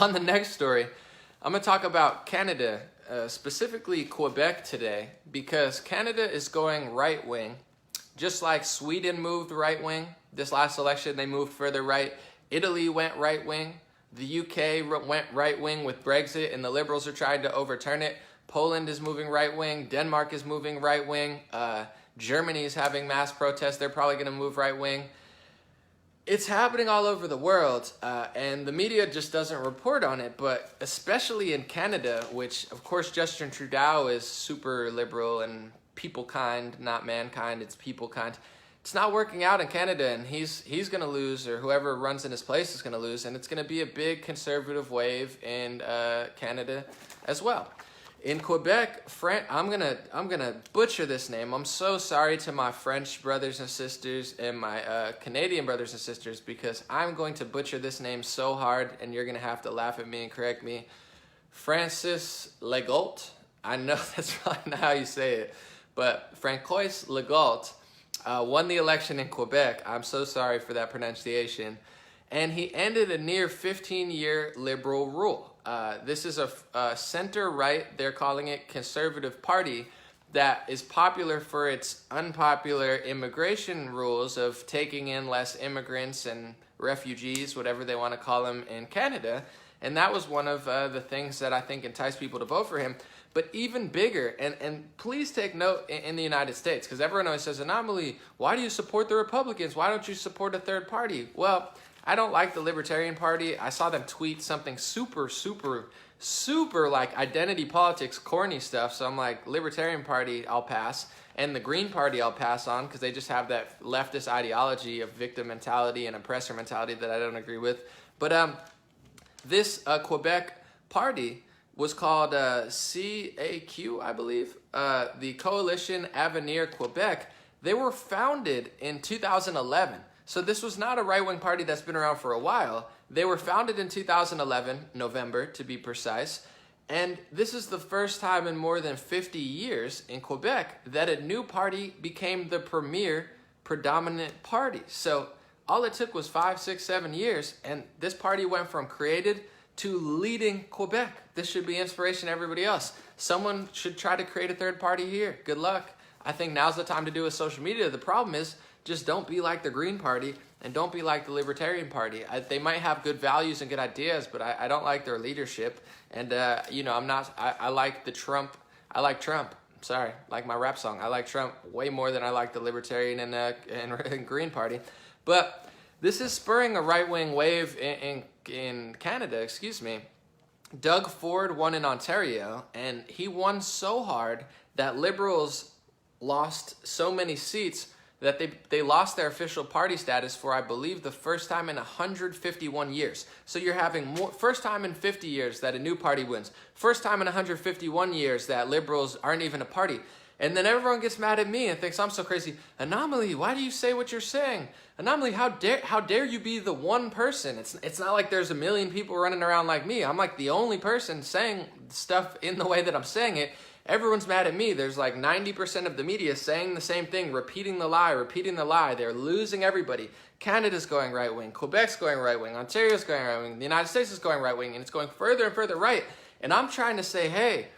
On the next story, I'm going to talk about Canada, specifically Quebec today, because Canada is going right-wing. Just like Sweden moved right-wing this last election, they moved further right. Italy went right-wing. The UK went right-wing with Brexit, and the Liberals are trying to overturn it. Poland is moving right-wing. Denmark is moving right-wing. Germany is having mass protests. They're probably going to move right-wing. It's happening all over the world, and the media just doesn't report on it, but especially in Canada, which, of course, Justin Trudeau is super liberal and people kind, not mankind, it's people kind. It's not working out in Canada, and he's going to lose, or whoever runs in his place is going to lose, and it's going to be a big conservative wave in Canada as well. In Quebec, I'm gonna butcher this name. I'm so sorry to my French brothers and sisters and my Canadian brothers and sisters, because I'm going to butcher this name so hard, and you're gonna have to laugh at me and correct me. Francis Legault. I know that's probably not how you say it, but Francois Legault won the election in Quebec. I'm so sorry for that pronunciation. And he ended a near 15-year liberal rule. This is a center-right, they're calling it conservative party, that is popular for its unpopular immigration rules of taking in less immigrants and refugees, whatever they want to call them, in Canada. And that was one of the things that I think enticed people to vote for him. But even bigger, and please take note in the United States, because everyone always says, Anomaly, why do you support the Republicans? Why don't you support a third party? Well, I don't like the Libertarian Party. I saw them tweet something super like identity politics, corny stuff. So I'm like, Libertarian Party, I'll pass. And the Green Party, I'll pass on, because they just have that leftist ideology of victim mentality and oppressor mentality that I don't agree with. But this Quebec party was called CAQ, I believe, the Coalition Avenir Quebec. They were founded in 2011. So this was not a right-wing party that's been around for a while. They were founded in 2011, November to be precise, and this is the first time in more than 50 years in Quebec that a new party became the premier predominant party. So all it took was 5, 6, 7 years, and this party went from created to leading Quebec. This should be inspiration to everybody else. Someone should try to create a third party here. Good luck. I think now's the time to do it with social media. The problem is, just don't be like the Green Party and don't be like the Libertarian Party. They might have good values and good ideas, but I don't like their leadership. And, I like the Trump. I like Trump. Sorry, like my rap song. I like Trump way more than I like the Libertarian and Green Party. But this is spurring a right-wing wave in Canada, excuse me. Doug Ford won in Ontario, and he won so hard that Liberals lost so many seats that they lost their official party status for, I believe, the first time in 151 years. So you're having first time in 50 years that a new party wins. First time in 151 years that Liberals aren't even a party. And then everyone gets mad at me and thinks I'm so crazy. Anomaly, why do you say what you're saying? Anomaly, how dare you be the one person? It's not like there's a million people running around like me. I'm like the only person saying stuff in the way that I'm saying it. Everyone's mad at me. There's like 90% of the media saying the same thing, repeating the lie. They're losing everybody. Canada's going right-wing. Quebec's going right-wing. Ontario's going right-wing. The United States is going right-wing. And it's going further and further right. And I'm trying to say, hey,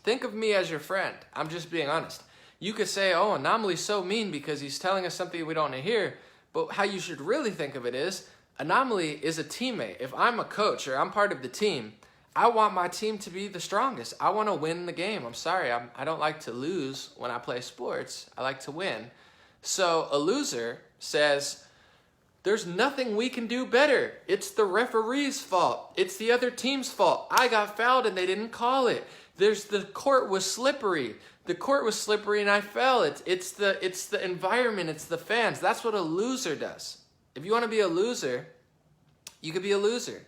think of me as your friend. I'm just being honest. You could say, oh, Anomaly's so mean because he's telling us something we don't want to hear. But how you should really think of it is, Anomaly is a teammate. If I'm a coach or I'm part of the team, I want my team to be the strongest. I want to win the game. I'm sorry. I don't like to lose when I play sports. I like to win. So a loser says, there's nothing we can do better. It's the referee's fault. It's the other team's fault. I got fouled and they didn't call it. The court was slippery. The court was slippery and I fell. It's the environment. It's the fans. That's what a loser does. If you want to be a loser, you could be a loser.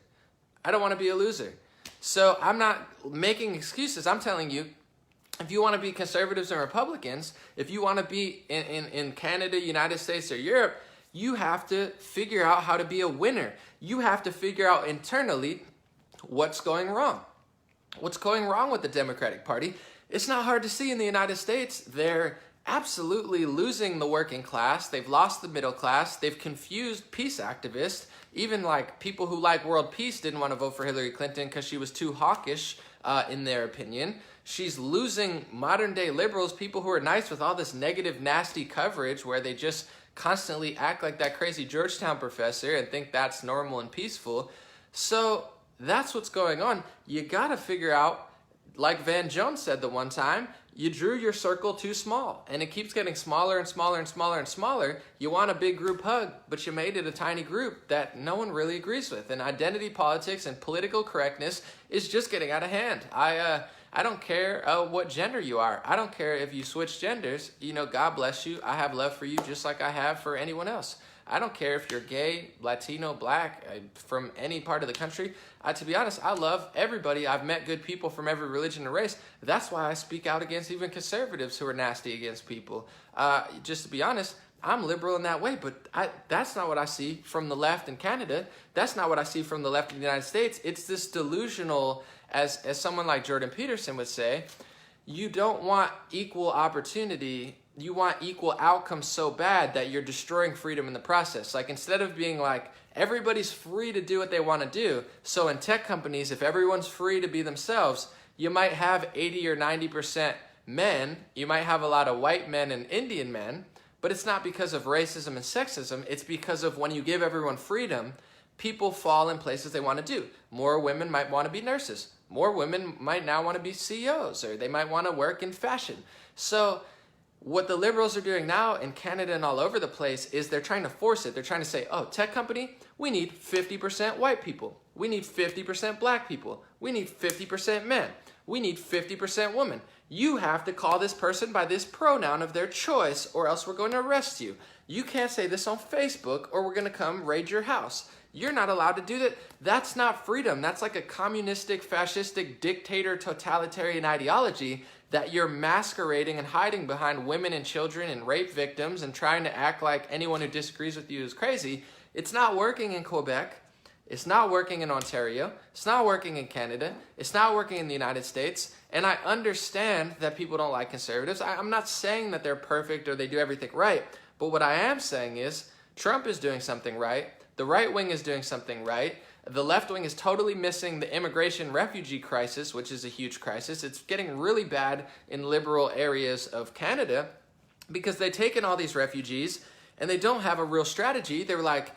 I don't want to be a loser. So I'm not making excuses. I'm telling you, if you want to be conservatives and Republicans, if you want to be in Canada, United States, or Europe, you have to figure out how to be a winner. You have to figure out internally what's going wrong. What's going wrong with the Democratic Party? It's not hard to see in the United States. They're absolutely losing the working class. They've lost the middle class. They've confused peace activists. Even like people who like world peace didn't want to vote for Hillary Clinton because she was too hawkish in their opinion. She's losing modern day liberals, people who are nice with all this negative, nasty coverage where they just constantly act like that crazy Georgetown professor and think that's normal and peaceful. So that's what's going on. You got to figure out, like Van Jones said the one time, you drew your circle too small and it keeps getting smaller and smaller and smaller and smaller. You want a big group hug, but you made it a tiny group that no one really agrees with. And identity politics and political correctness is just getting out of hand. I don't care what gender you are. I don't care if you switch genders. You know, God bless you. I have love for you just like I have for anyone else. I don't care if you're gay, Latino, black, from any part of the country. To be honest, I love everybody. I've met good people from every religion and race. That's why I speak out against even conservatives who are nasty against people. Just to be honest, I'm liberal in that way, but that's not what I see from the left in Canada. That's not what I see from the left in the United States. It's this delusional, as someone like Jordan Peterson would say, you don't want equal opportunity. You want equal outcomes so bad that you're destroying freedom in the process. Like, instead of being like, everybody's free to do what they want to do. So in tech companies, if everyone's free to be themselves, you might have 80 or 90% men. You might have a lot of white men and Indian men, but it's not because of racism and sexism. It's because of when you give everyone freedom, people fall in places they want to do. More women might want to be nurses. More women might now want to be CEOs, or they might want to work in fashion. So what the liberals are doing now in Canada and all over the place is they're trying to force it. They're trying to say, oh, tech company, we need 50% white people. We need 50% black people. We need 50% men. We need 50% women. You have to call this person by this pronoun of their choice, or else we're going to arrest you. You can't say this on Facebook, or we're going to come raid your house. You're not allowed to do that. That's not freedom. That's like a communistic, fascistic, dictator, totalitarian ideology that you're masquerading and hiding behind women and children and rape victims and trying to act like anyone who disagrees with you is crazy. It's not working in Quebec. It's not working in Ontario. It's not working in Canada. It's not working in the United States. And I understand that people don't like conservatives. I'm not saying that they're perfect or they do everything right. But what I am saying is Trump is doing something right. The right wing is doing something right. The left wing is totally missing the immigration refugee crisis, which is a huge crisis. It's getting really bad in liberal areas of Canada because they take in all these refugees and they don't have a real strategy. They're like,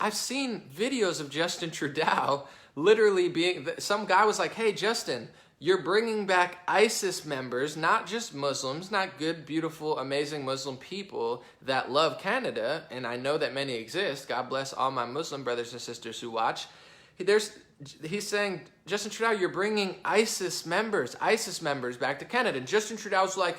I've seen videos of Justin Trudeau literally some guy was like, hey, Justin, you're bringing back ISIS members, not just Muslims, not good, beautiful, amazing Muslim people that love Canada, and I know that many exist. God bless all my Muslim brothers and sisters who watch. He's saying, Justin Trudeau, you're bringing ISIS members back to Canada. And Justin Trudeau's like,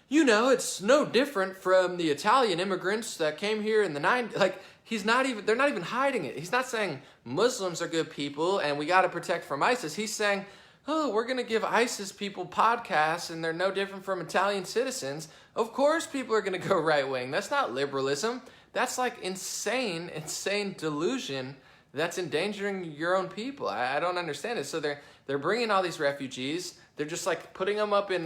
you know, it's no different from the Italian immigrants that came here in the 90s. Like, they're not even hiding it. He's not saying Muslims are good people and we got to protect from ISIS. He's saying, oh, we're going to give ISIS people podcasts and they're no different from Italian citizens. Of course people are going to go right wing. That's not liberalism. That's like insane delusion that's endangering your own people. I don't understand it. So they're bringing all these refugees. They're just like putting them up in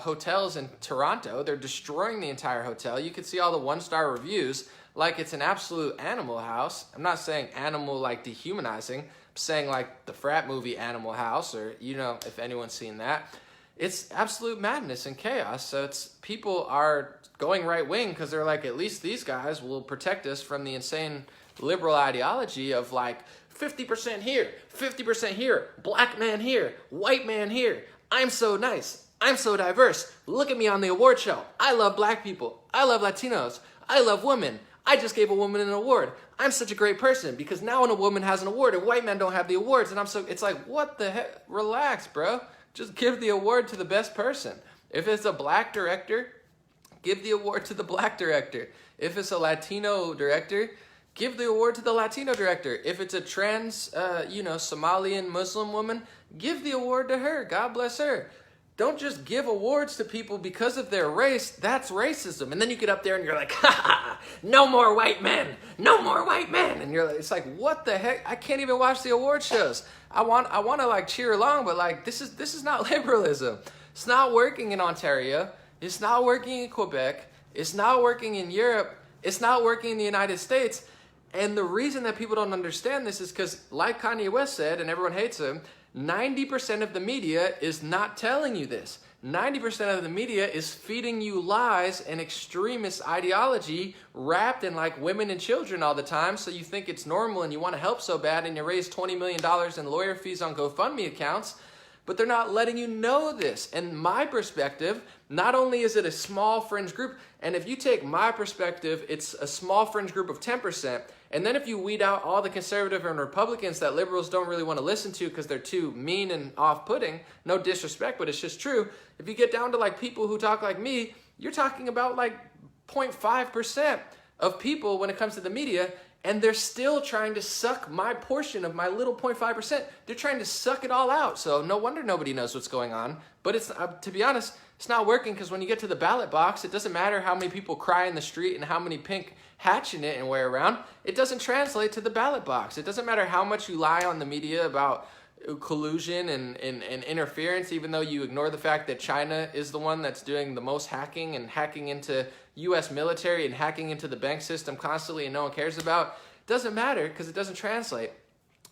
hotels in Toronto. They're destroying the entire hotel. You can see all the one-star reviews like it's an absolute animal house. I'm not saying animal like dehumanizing. I'm saying like the frat movie Animal House, or you know, if anyone's seen that. It's absolute madness and chaos. So people are going right wing because they're like, at least these guys will protect us from the insane liberal ideology of like 50% here, 50% here, black man here, white man here. I'm so nice. I'm so diverse. Look at me on the award show. I love black people. I love Latinos. I love women. I just gave a woman an award. I'm such a great person because now when a woman has an award and white men don't have the awards, and it's like, what the heck? Relax, bro. Just give the award to the best person. If it's a black director, give the award to the black director. If it's a Latino director, give the award to the Latino director. If it's a trans, Somalian Muslim woman, give the award to her. God bless her. Don't just give awards to people because of their race. That's racism. And then you get up there and you're like, ha ha, no more white men. No more white men. And you're like, it's like, what the heck? I can't even watch the award shows. I want to like cheer along, but like, this is not liberalism. It's not working in Ontario. It's not working in Quebec. It's not working in Europe. It's not working in the United States. And the reason that people don't understand this is because, like Kanye West said, and everyone hates him, 90% of the media is not telling you this. 90% of the media is feeding you lies and extremist ideology wrapped in like women and children all the time, so you think it's normal and you want to help so bad and you raise $20 million in lawyer fees on GoFundMe accounts, but they're not letting you know this. And my perspective, not only is it a small fringe group, and if you take my perspective, it's a small fringe group of 10%, and then if you weed out all the conservative and Republicans that liberals don't really want to listen to because they're too mean and off-putting, no disrespect, but it's just true. If you get down to like people who talk like me, you're talking about like 0.5% of people when it comes to the media, and they're still trying to suck my portion of my little 0.5%. They're trying to suck it all out. So no wonder nobody knows what's going on. But it's to be honest, it's not working, because when you get to the ballot box, it doesn't matter how many people cry in the street and how many pink hats you knit and wear around. It doesn't translate to the ballot box. It doesn't matter how much you lie on the media about collusion and interference, even though you ignore the fact that China is the one that's doing the most hacking and hacking into U.S. military and hacking into the bank system constantly and no one cares about. It doesn't matter because it doesn't translate.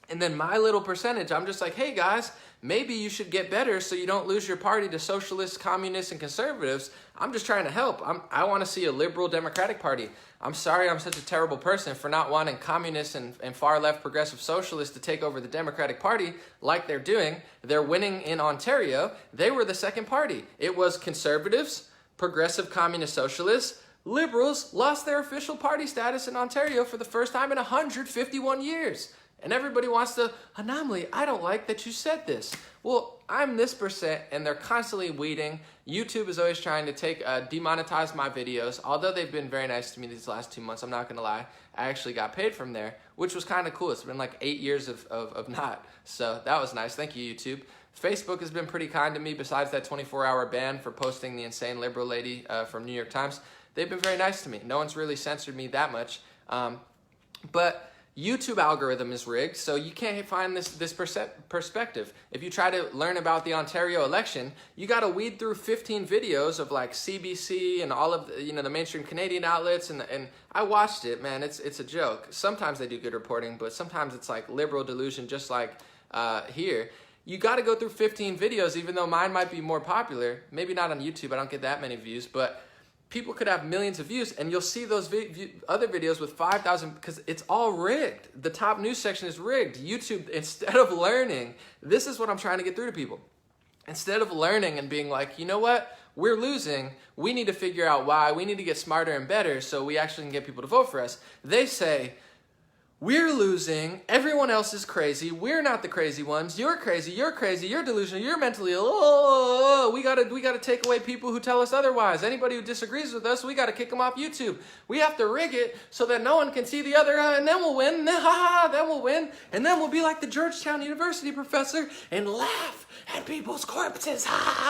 And then my little percentage, I'm just like, hey guys, maybe you should get better so you don't lose your party to socialists, communists, and conservatives. I'm just trying to help. I want to see a liberal Democratic Party. I'm sorry I'm such a terrible person for not wanting communists and far left progressive socialists to take over the Democratic Party like they're doing. They're winning in Ontario. They were the second party. It was conservatives, progressive communist socialists. Liberals lost their official party status in Ontario for the first time in 151 years. And everybody wants to, anomaly, I don't like that you said this. Well, I'm this percent, and they're constantly weeding. YouTube is always trying to demonetize my videos. Although they've been very nice to me these last 2 months, I'm not going to lie. I actually got paid from there, which was kind of cool. It's been like 8 years of not. So that was nice. Thank you, YouTube. Facebook has been pretty kind to me, besides that 24-hour ban for posting the insane liberal lady from New York Times. They've been very nice to me. No one's really censored me that much. But YouTube algorithm is rigged, so you can't find this perspective. If you try to learn about the Ontario election, you got to weed through 15 videos of like CBC and all of the mainstream Canadian outlets, and I watched it, man. It's a joke. Sometimes they do good reporting, but sometimes it's like liberal delusion, just like here. You got to go through 15 videos, even though mine might be more popular. Maybe not on YouTube. I don't get that many views, but people could have millions of views, and you'll see those other videos with 5,000, because it's all rigged. The top news section is rigged. YouTube, instead of learning, this is what I'm trying to get through to people. Instead of learning and being like, you know what, we're losing, we need to figure out why, we need to get smarter and better so we actually can get people to vote for us. They say, we're losing, everyone else is crazy, we're not the crazy ones, you're crazy, you're delusional, you're mentally ill, oh, we gotta take away people who tell us otherwise. Anybody who disagrees with us, we gotta kick them off YouTube. We have to rig it so that no one can see the other, and then we'll win, then we'll win, and then we'll be like the Georgetown University professor and laugh at people's corpses,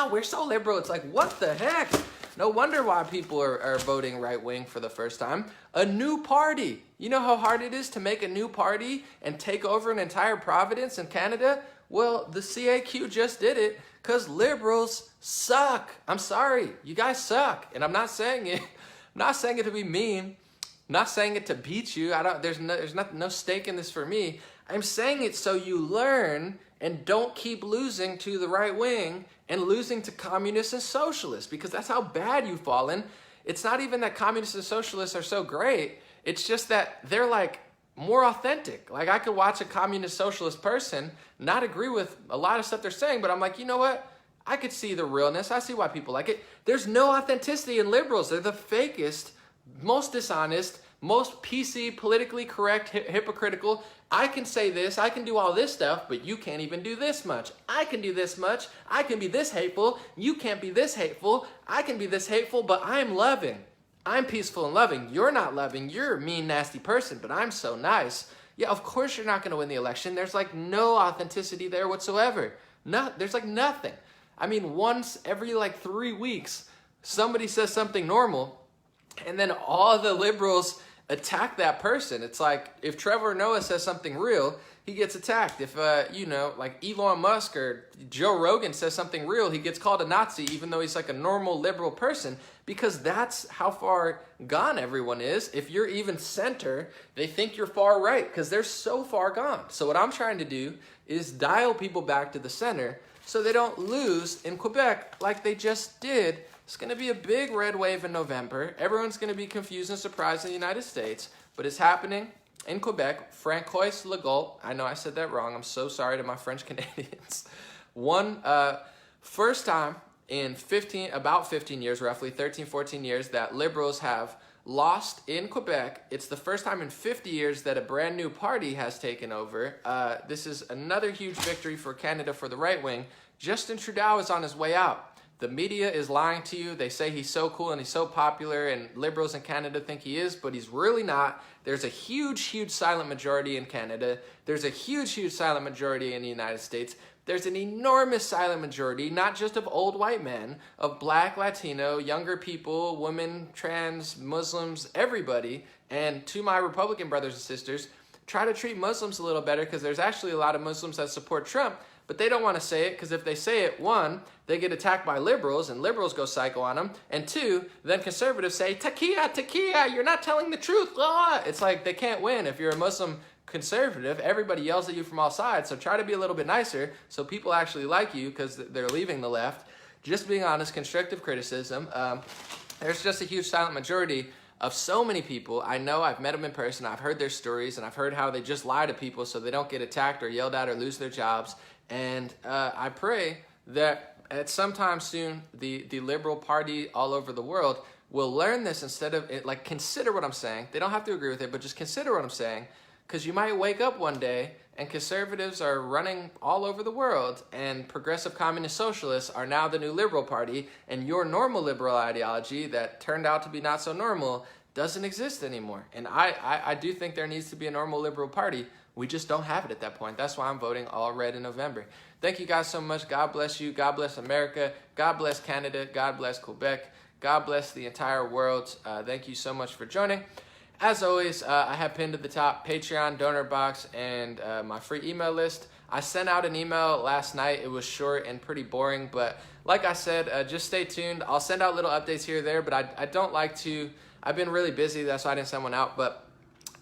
we're so liberal. It's like, what the heck? No wonder why people are voting right-wing for the first time. A new party. You know how hard it is to make a new party and take over an entire province in Canada? Well, the CAQ just did it because liberals suck. I'm sorry. You guys suck. And I'm not saying it. I'm not saying it to be mean. I'm not saying it to beat you. There's no stake in this for me. I'm saying it so you learn and don't keep losing to the right wing and losing to communists and socialists, because that's how bad you've fallen. It's not even that communists and socialists are so great. It's just that they're like more authentic. Like I could watch a communist socialist person, not agree with a lot of stuff they're saying, but I'm like, you know what? I could see the realness. I see why people like it. There's no authenticity in liberals. They're the fakest, most dishonest, most PC, politically correct, hypocritical. I can say this, I can do all this stuff, but you can't even do this much. I can do this much. I can be this hateful. You can't be this hateful. I can be this hateful, but I'm loving. I'm peaceful and loving. You're not loving. You're a mean, nasty person, but I'm so nice. Yeah, of course you're not going to win the election. There's like no authenticity there whatsoever. There's like nothing. I mean, once every like 3 weeks, somebody says something normal, and then all the liberals attack that person. It's like if Trevor Noah says something real, he gets attacked. If, you know, like Elon Musk or Joe Rogan says something real, he gets called a Nazi, even though he's like a normal liberal person, because that's how far gone everyone is. If you're even center, they think you're far right because they're so far gone. So what I'm trying to do is dial people back to the center so they don't lose in Quebec like they just did. It's going to be a big red wave in November. Everyone's going to be confused and surprised in the United States, but it's happening in Quebec. Francois, Legault, I know I said that wrong. I'm so sorry to my French Canadians. First time in about 15 years, roughly 13, 14 years, that liberals have lost in Quebec. It's the first time in 50 years that a brand new party has taken over. This is another huge victory for Canada for the right wing. Justin Trudeau is on his way out. The media is lying to you. They say he's so cool and he's so popular and liberals in Canada think he is, but he's really not. There's a huge, huge silent majority in Canada. There's a huge, huge silent majority in the United States. There's an enormous silent majority, not just of old white men, of black, Latino, younger people, women, trans, Muslims, everybody. And to my Republican brothers and sisters, try to treat Muslims a little better because there's actually a lot of Muslims that support Trump, but they don't want to say it because if they say it, one, they get attacked by liberals and liberals go psycho on them, and two, then conservatives say, Takia, you're not telling the truth. Ah! It's like they can't win. If you're a Muslim conservative, everybody yells at you from all sides, so try to be a little bit nicer so people actually like you because they're leaving the left. Just being honest, constructive criticism. There's just a huge silent majority of so many people. I know, I've met them in person, I've heard their stories, and I've heard how they just lie to people so they don't get attacked or yelled at or lose their jobs. And I pray that at some time soon, the liberal party all over the world will learn this instead of, like, consider what I'm saying. They don't have to agree with it, but just consider what I'm saying, because you might wake up one day and conservatives are running all over the world and progressive communist socialists are now the new liberal party, and your normal liberal ideology that turned out to be not so normal doesn't exist anymore. And I do think there needs to be a normal liberal party. We just don't have it at that point. That's why I'm voting all red in November. Thank you guys so much. God bless you. God bless America. God bless Canada. God bless Quebec. God bless the entire world. Thank you so much for joining. As always, I have pinned at the top Patreon, donor box, and my free email list. I sent out an email last night. It was short and pretty boring, but like I said, just stay tuned. I'll send out little updates here or there, but I don't like to. I've been really busy, that's why I didn't send one out, but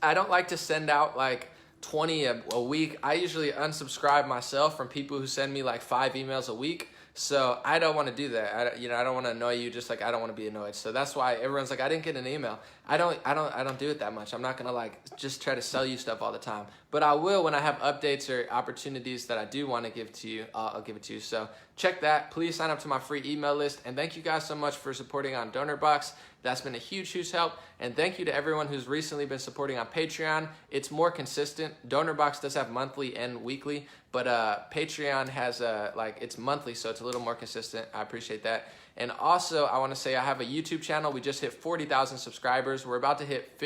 I don't like to send out like 20 a week. I usually unsubscribe myself from people who send me like 5 emails a week. So I don't want to do that. I don't want to annoy you, just like I don't want to be annoyed. So that's why everyone's like, I didn't get an email. I don't do it that much. I'm not gonna like just try to sell you stuff all the time. But I will when I have updates or opportunities that I do want to give to you. I'll give it to you. So check that. Please sign up to my free email list. And thank you guys so much for supporting on DonorBox. That's been a huge, huge help. And thank you to everyone who's recently been supporting on Patreon. It's more consistent. DonorBox does have monthly and weekly, but Patreon has it's monthly, so it's a little more consistent. I appreciate that. And also, I want to say I have a YouTube channel. We just hit 40,000 subscribers. We're about to hit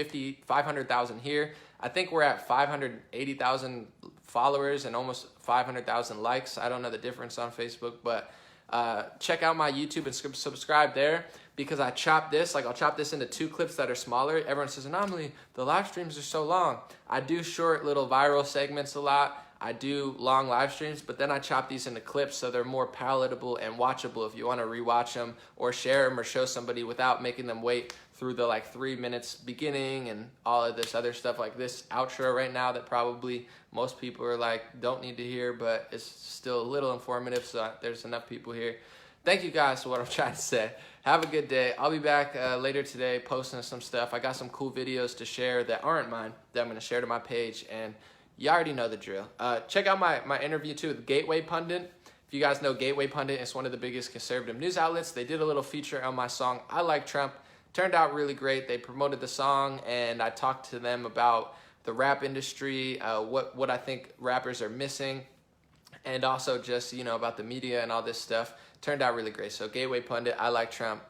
500,000 here. I think we're at 580,000 followers and almost 500,000 likes. I don't know the difference on Facebook, but check out my YouTube and subscribe there, because I chop this, I'll chop this into 2 clips that are smaller. Everyone says, anomaly, the live streams are so long. I do short little viral segments a lot. I do long live streams, but then I chop these into clips so they're more palatable and watchable if you want to rewatch them or share them or show somebody without making them wait through the 3 minutes beginning and all of this other stuff, like this outro right now that probably most people are like, don't need to hear, but it's still a little informative, so there's enough people here. Thank you guys for what I'm trying to say. Have a good day. I'll be back later today posting some stuff. I got some cool videos to share that aren't mine that I'm going to share to my page, and you already know the drill. Check out my interview too with Gateway Pundit. If you guys know Gateway Pundit, it's one of the biggest conservative news outlets. They did a little feature on my song, I Like Trump. Turned out really great. They promoted the song, and I talked to them about the rap industry, what I think rappers are missing, and also just, about the media and all this stuff. Turned out really great. So Gateway Pundit, I Like Trump,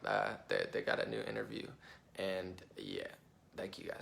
they got a new interview. And yeah, thank you guys.